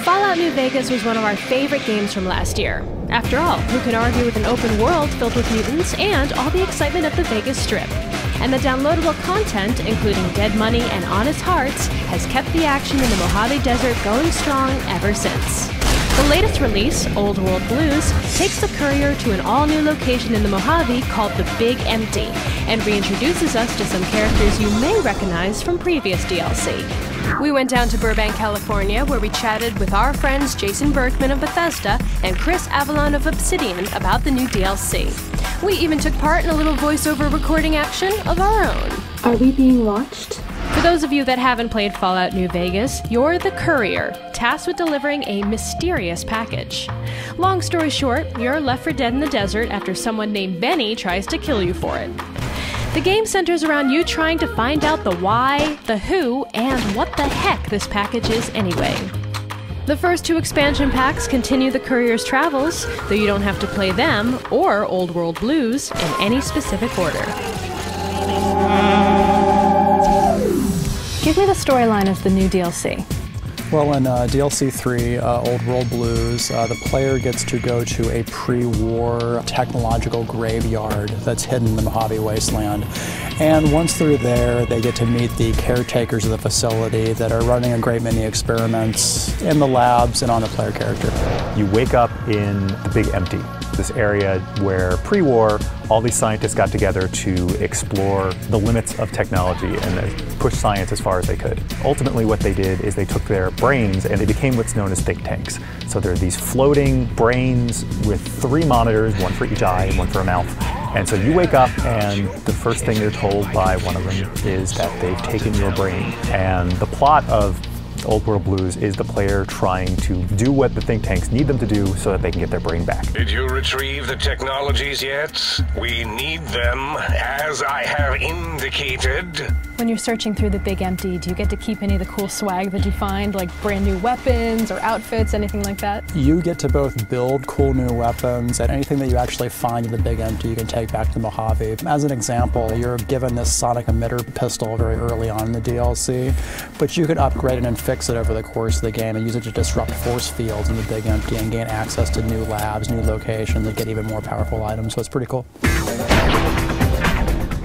Fallout New Vegas was one of our favorite games from last year. After all, who can argue with an open world filled with mutants and all the excitement of the Vegas Strip? And the downloadable content, including Dead Money and Honest Hearts, has kept the action in the Mojave Desert going strong ever since. The latest release, Old World Blues, takes the courier to an all-new location in the Mojave called the Big Empty, and reintroduces us to some characters you may recognize from previous DLC. We went down to Burbank, California, where we chatted with our friends Jason Berkman of Bethesda and Chris Avalon of Obsidian about the new DLC. We even took part in a little voiceover recording action of our own. Are we being watched? For those of you that haven't played Fallout New Vegas, you're the courier, tasked with delivering a mysterious package. Long story short, you're left for dead in the desert after someone named Benny tries to kill you for it. The game centers around you trying to find out the why, the who, and what the heck this package is anyway. The first two expansion packs continue the courier's travels, though you don't have to play them, or Old World Blues, in any specific order. Give me the storyline of the new DLC. Well, in DLC 3, Old World Blues, the player gets to go to a pre-war technological graveyard that's hidden in the Mojave Wasteland. And once they're there, they get to meet the caretakers of the facility that are running a great many experiments in the labs and on the player character. You wake up in the Big Empty, this area where pre-war, all these scientists got together to explore the limits of technology and push science as far as they could. Ultimately, what they did is they took their brains and they became what's known as think tanks. So there are these floating brains with 3 monitors, one for each eye and one for a mouth. And so you wake up and the first thing you're told by one of them is that they've taken your brain. And the plot of Old World Blues is the player trying to do what the think tanks need them to do so that they can get their brain back. Did you retrieve the technologies yet? We need them, as I have indicated. When you're searching through the Big Empty, do you get to keep any of the cool swag that you find, like brand new weapons or outfits, anything like that? You get to both build cool new weapons and anything that you actually find in the Big Empty you can take back to Mojave. As an example, you're given this sonic emitter pistol very early on in the DLC, but you could upgrade it and fix it over the course of the game and use it to disrupt force fields in the Big Empty and gain access to new labs, new locations, and get even more powerful items, so it's pretty cool.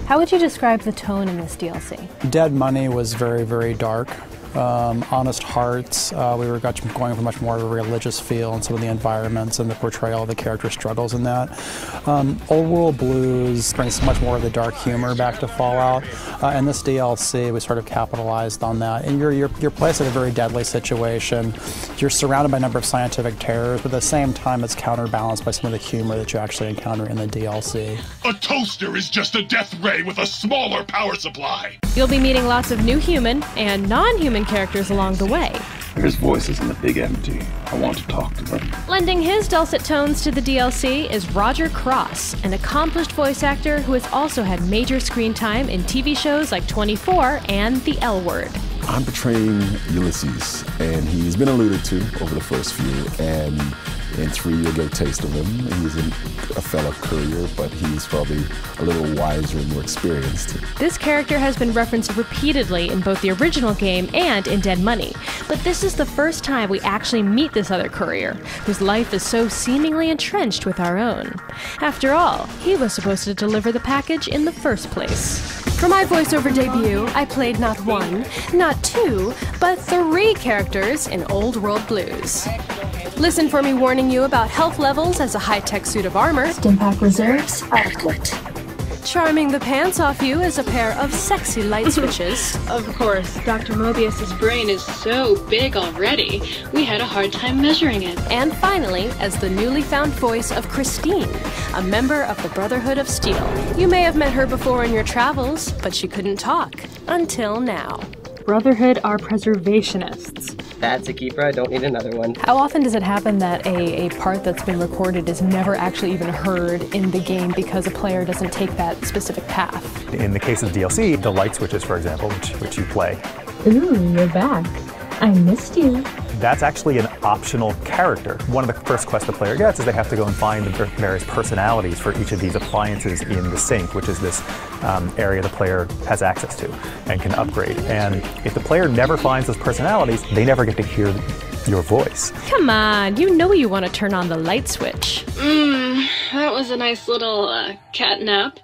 How would you describe the tone in this DLC? Dead Money was very, very dark. Honest Hearts, we were going for much more of a religious feel in some of the environments and the portrayal of the character struggles in that. Old World Blues brings much more of the dark humor back to Fallout. And this DLC, we sort of capitalized on that. And you're placed in a very deadly situation. You're surrounded by a number of scientific terrors, but at the same time it's counterbalanced by some of the humor that you actually encounter in the DLC. A toaster is just a death ray with a smaller power supply. You'll be meeting lots of new human and non-human characters along the way. There's voices in the Big Empty. I want to talk to them. Lending his dulcet tones to the DLC is Roger Cross, an accomplished voice actor who has also had major screen time in TV shows like 24 and The L Word. I'm portraying Ulysses, and he's been alluded to over the first few, and in 3 you'll get a taste of him. He's a fellow courier, but he's probably a little wiser and more experienced. This character has been referenced repeatedly in both the original game and in Dead Money, but this is the first time we actually meet this other courier, whose life is so seemingly entrenched with our own. After all, he was supposed to deliver the package in the first place. For my voiceover debut, I played not 1, not 2, but 3 characters in Old World Blues. Listen for me warning you about health levels as a high-tech suit of armor. Stimpack reserves adequate. Charming the pants off you as a pair of sexy light switches. Of course, Dr. Mobius's brain is so big already, we had a hard time measuring it. And finally, as the newly found voice of Christine, a member of the Brotherhood of Steel. You may have met her before in your travels, but she couldn't talk. Until now. Brotherhood are preservationists. That's a keeper, I don't need another one. How often does it happen that a part that's been recorded is never actually even heard in the game because a player doesn't take that specific path? In the case of DLC, the light switches, for example, which you play. Ooh, you're back. I missed you. That's actually an optional character. One of the first quests the player gets is they have to go and find the various personalities for each of these appliances in the sink, which is this area the player has access to and can upgrade. And if the player never finds those personalities, they never get to hear your voice. Come on, you know you want to turn on the light switch. That was a nice little cat nap.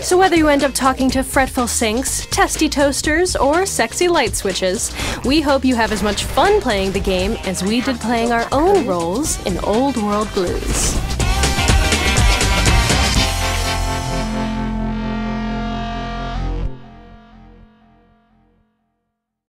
So whether you end up talking to fretful sinks, testy toasters, or sexy light switches, we hope you have as much fun playing the game as we did playing our own roles in Old World Blues.